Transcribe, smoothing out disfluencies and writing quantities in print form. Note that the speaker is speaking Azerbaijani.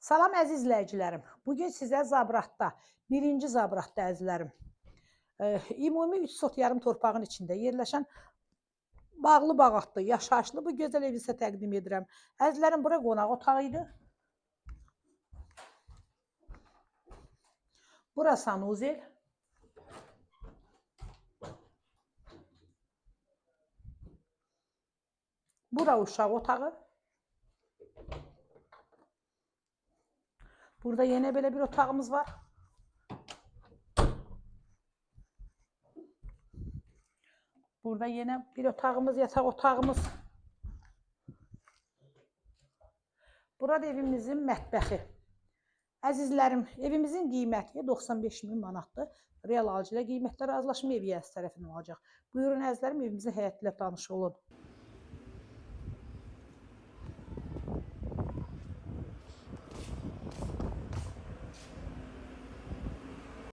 Salam əziz izləyicilərim. Bugün sizə Zabratda, birinci Zabratda əzizlərim, ümumi 3 sot yarım torpağın içində yerləşən bağlı bağatlı, yaşayışlı bu gözəl evi sizə təqdim edirəm. Əzizlərim, bura qonaq otağı idi. Bura sanuzel. Bura uşaq otağı. Burada yenə belə bir otağımız var. Burada yenə bir otağımız, yataq otağımız. Burada evimizin mətbəxi. Əzizlərim, evimizin qiyməti 95.000 manatdır. Real alıcı ilə qiymətlər razılaşma ev yəsi tərəfindən olacaq. Buyurun əzizlərim, evimizin həyəti ilə tanış olun.